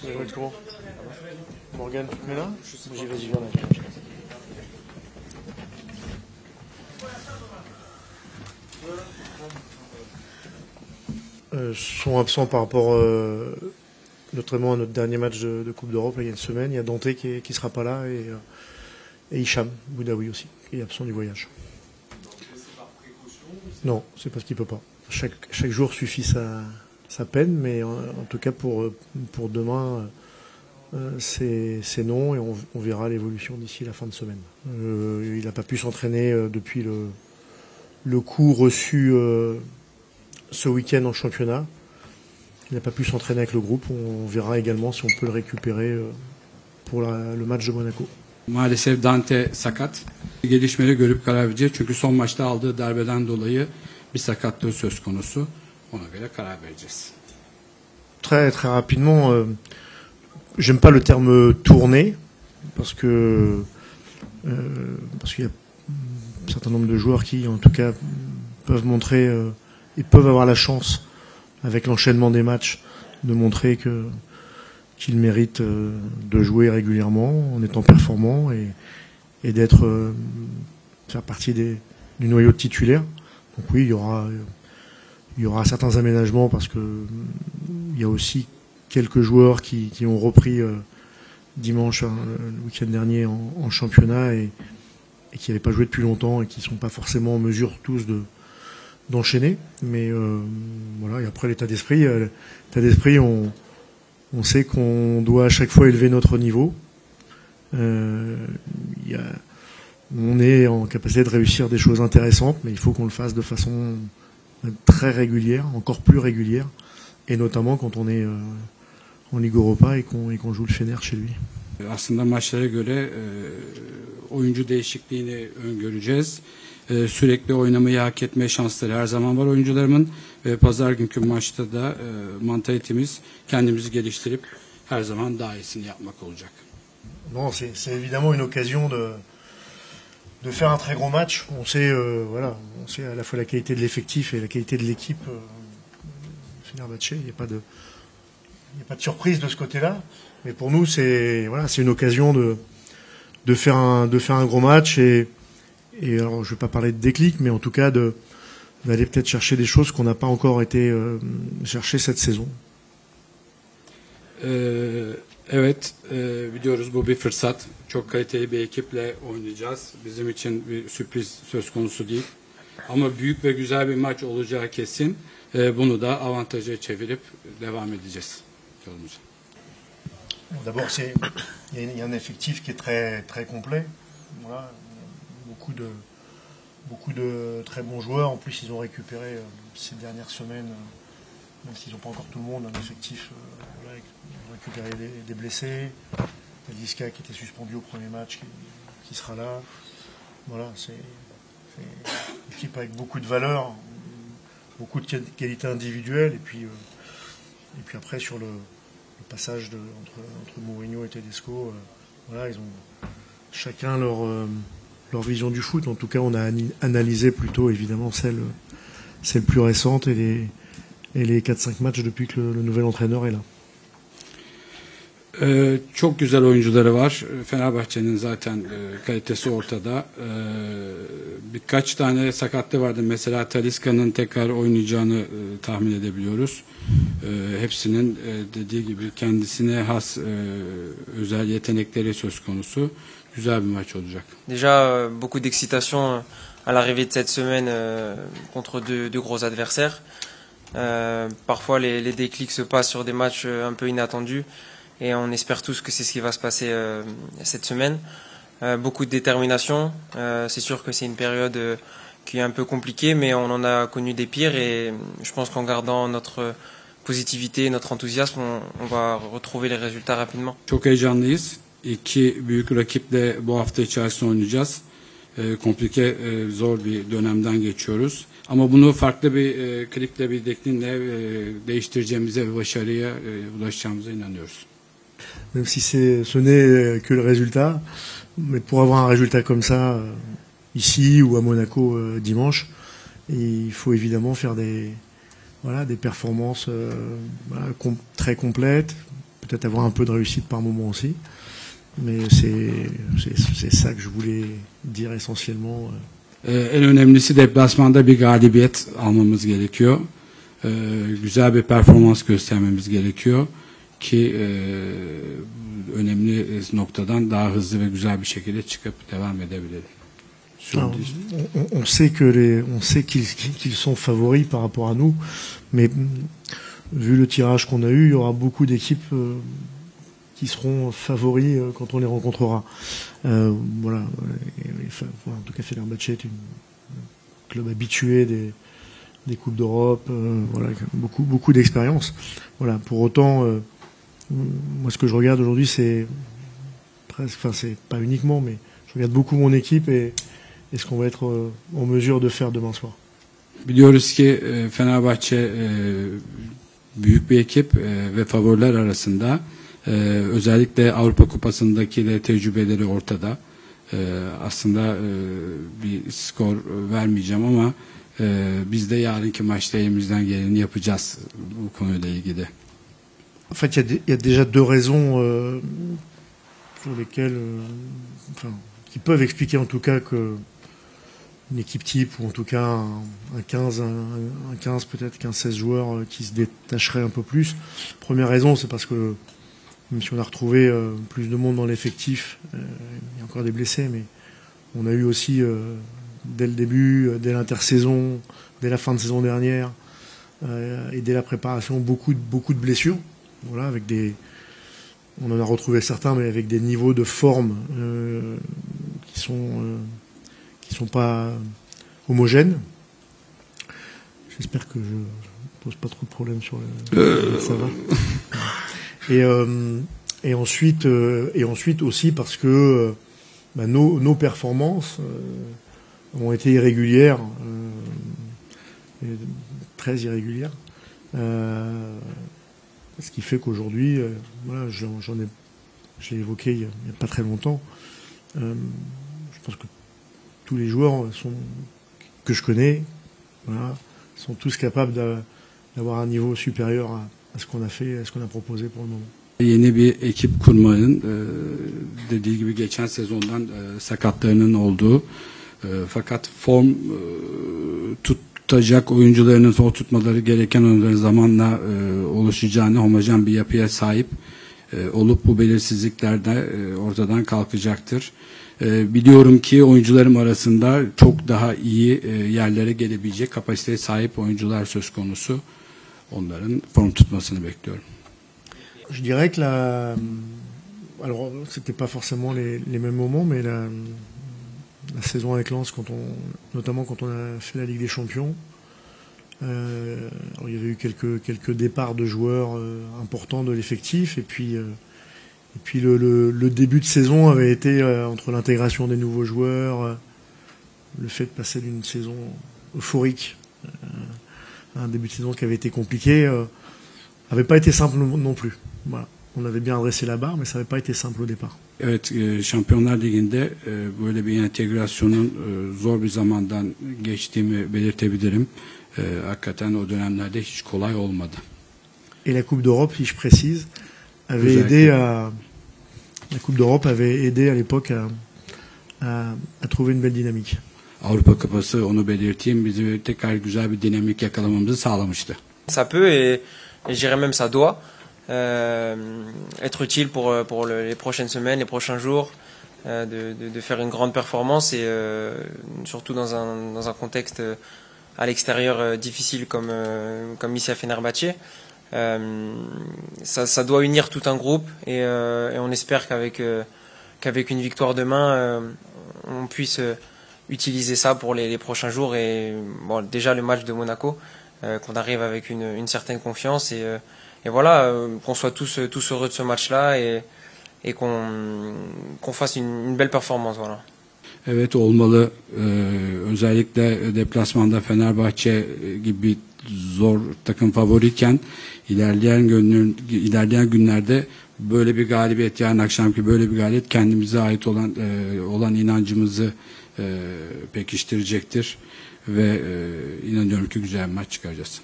Tu vas mettre comment? Morgane, tu te mets là? J'y vais, j'y viens là. Sont absents par rapport notamment à notre dernier match de Coupe d'Europe il y a une semaine. Il y a Dante qui sera pas là et Hicham Boudaoui aussi, qui est absent du voyage. Non, c'est parce qu'il peut pas. Chaque jour suffit sa peine, mais en tout cas pour demain, c'est non et on verra l'évolution d'ici la fin de semaine. Il n'a pas pu s'entraîner depuis le coup reçu ce week-end en championnat. Il n'a pas pu s'entraîner avec le groupe. On verra également si on peut le récupérer pour le match de Monaco. Maalesef Dante sakat. Gelişmeleri görüp karar vereceğiz. Çünkü son maçta aldığı darbeden dolayı bir sakatlığı söz konusu. Ona göre karar vereceğiz. Très rapidement, j'aime pas le terme tournée parce qu'il y a un certain nombre de joueurs qui, en tout cas, peuvent montrer et peuvent avoir la chance, avec l'enchaînement des matchs, de montrer qu'ils méritent de jouer régulièrement en étant performants et d'être faire partie du noyau titulaire. Donc oui, il y aura certains aménagements parce que il y a aussi quelques joueurs qui ont repris dimanche, le week-end dernier en championnat et qui n'avaient pas joué depuis longtemps et qui ne sont pas forcément en mesure tous d'enchaîner. Mais voilà, et après l'état d'esprit, on sait qu'on doit à chaque fois élever notre niveau. On est en capacité de réussir des choses intéressantes, mais il faut qu'on le fasse de façon très régulière, encore plus régulière, et notamment quand on est en Ligue Europa et qu'on joue le Fener chez lui. Aslında maçlara göre oyuncu değişikliğini öngöreceğiz. Sürekli oynamayı hak etme şansları her zaman var oyuncularımın. Pazar günkü maçta da mantalitemiz kendimizi geliştirip her zaman daha iyisini yapmak olacak. Non, c'est évidemment une occasion de faire un très gros match. On sait on sait à la fois la qualité de l'effectif et la qualité de l'équipe. Fenerbahçe, il n'y a pas de surprise de ce côté-là. Mais pour nous, c'est une occasion de faire un gros match et alors je vais pas parler de déclic, mais en tout cas d'aller peut-être chercher des choses qu'on n'a pas encore été chercher cette saison. Evet, biliyoruz bu bir fırsat. Çok kaliteli bir ekiple oynayacağız. Bizim için bir sürpriz söz konusu değil. Ama büyük ve güzel bir maç olacağı kesin. Bunu da avantaja çevirip devam edeceğiz yolumuza. D'abord, il y a un effectif qui est très complet. Voilà, beaucoup de très bons joueurs. En plus, ils ont récupéré ces dernières semaines, même s'ils n'ont pas encore tout le monde, un effectif. Ils ont récupéré des blessés. Talisca qui était suspendu au premier match, qui sera là. Voilà, c'est une équipe avec beaucoup de valeur, beaucoup de qualités individuelles. Et puis après, sur le passage entre Mourinho et Tedesco, voilà, ils ont chacun leur vision du foot. En tout cas, on a analysé plutôt évidemment celle plus récente et les 4-5 matchs depuis que le nouvel entraîneur est là. Çok güzel oyuncuları var. Fenerbahçe'nin zaten kalitesi ortada. Birkaç tane sakatlığı vardı. Mesela Talisca'nın tekrar oynayacağını tahmin edebiliyoruz. Hepsinin dediği gibi kendisine has özel yetenekleri söz konusu. Güzel bir maç olacak. Déjà, beaucoup d'excitation à l'arrivée de cette semaine contre deux gros adversaires. Parfois, les déclics se passent sur des matchs un peu inattendus. Et on espère tous que c'est ce qui va se passer cette semaine. Beaucoup de détermination. C'est sûr que c'est une période qui est un peu compliquée, mais on en a connu des pires. Et je pense qu'en gardant notre positivité, notre enthousiasme, on va retrouver les résultats rapidement. Çok heyecanlıyız. İki büyük rakiple bu hafta içerisinde oynayacağız. Komplike, zor bir dönemden geçiyoruz. Ama bunu farklı bir klikle, bir deklinle değiştireceğimize ve başarıya ulaşacağımıza inanıyoruz. Même si ce n'est que le résultat, mais pour avoir un résultat comme ça, ici ou à Monaco dimanche, il faut évidemment faire des performances très complètes, peut-être avoir un peu de réussite par moment aussi. Mais c'est ça que je voulais dire essentiellement. En önemlisi deplasmanda bir galibiyet almamız gerekiyor. Güzel bir performans göstermemiz gerekiyor ki önemli noktadan daha hızlı ve güzel bir şekilde çıkıp devam edebilelim. Alors, on sait qu'ils sont favoris par rapport à nous, mais vu le tirage qu'on a eu, il y aura beaucoup d'équipes qui seront favoris quand on les rencontrera. Voilà. En tout cas, Fenerbahçe est un club habitué des coupes d'Europe, voilà, beaucoup d'expérience. Voilà. Pour autant, moi, ce que je regarde aujourd'hui, c'est presque, enfin, c'est pas uniquement, mais je regarde beaucoup mon équipe et ce qu'on va être en mesure de faire demain soir. Biliyoruz ki Fenerbahçe büyük bir ekip ve favoriler arasında. Özellikle Avrupa Kupası'ndaki de tecrübeleri ortada. Aslında bir skor vermeyeceğim ama biz de yarınki maçta elimizden geleni yapacağız bu konuyla ilgili. En fait, il y a déjà deux raisons sur lesquelles, enfin, qui peuvent expliquer en tout cas que une équipe type, ou en tout cas un 15 peut-être 15-16 joueurs qui se détacheraient un peu plus. Première raison, c'est parce que même si on a retrouvé plus de monde dans l'effectif, il y a encore des blessés, mais on a eu aussi dès le début, dès l'intersaison, dès la fin de saison dernière et dès la préparation, beaucoup de blessures. Voilà, avec on en a retrouvé certains, mais avec des niveaux de forme qui sont pas homogènes. J'espère que je pose pas trop de problèmes sur ça va. Et ensuite aussi parce que nos performances ont été irrégulières, très irrégulières. Ce qui fait qu'aujourd'hui, voilà, je l'ai évoqué il n'y a pas très longtemps. Je pense que tous les joueurs que je connais, voilà, sont tous capables d'avoir un niveau supérieur à ce qu'on a fait, à ce qu'on a proposé pour le moment. Yeni bir ekip kurmanın dediği gibi geçen sezondan sakatlarının olduğu fakat form tutacak oyuncularının oturtmaları gereken oyuncuların zamanla oluşacağını, homojen bir yapıya sahip olup bu belirsizlikler de ortadan kalkacaktır. Biliyorum ki oyuncularım arasında çok daha iyi yerlere gelebilecek kapasiteye sahip oyuncular söz konusu. Onların form tutmasını bekliyorum. Je dirais que alors c'était pas forcément les mêmes moments, mais la saison avec Lens, notamment quand on a fait la Ligue des Champions, alors il y avait eu quelques départs de joueurs importants de l'effectif, et puis le début de saison avait été entre l'intégration des nouveaux joueurs, le fait de passer d'une saison euphorique à un début de saison qui avait été compliqué, n'avait pas été simple non plus. Voilà. On avait bien adressé la barre, mais ça n'avait pas été simple au départ. Evet, Şampiyonlar Ligi'nde böyle bir entegrasyonun zor bir zamandan geçtiğimi belirtebilirim. Hakikaten o dönemlerde hiç kolay olmadı. Et la Coupe d'Europe, si je précise, avait aidé la Coupe d'Europe avait aidé à l'époque à trouver une belle dynamique. Avrupa Kupası, onu belirteyim, bizi tekrar güzel bir dinamik yakalamamızı sağlamıştı. Ça peut et je dirais même ça doit être utile pour les prochaines semaines, les prochains jours, de faire une grande performance et surtout dans un contexte à l'extérieur difficile comme ici à Fenerbahçe. Ça doit unir tout un groupe et on espère qu'avec une victoire demain, on puisse utiliser ça pour les prochains jours et bon, déjà le match de Monaco, qu'on arrive avec une certaine confiance et voilà, qu'on soit tous heureux de ce match-là et qu'on fasse une belle performance. Voilà. Evet, olmalı. Özellikle deplasmanda Fenerbahçe gibi zor takım favoriyken ilerleyen günlerde böyle bir galibiyet, yarın akşamki böyle bir galibiyet kendimize ait olan inancımızı pekiştirecektir ve inanıyorum ki güzel bir maç çıkaracağız.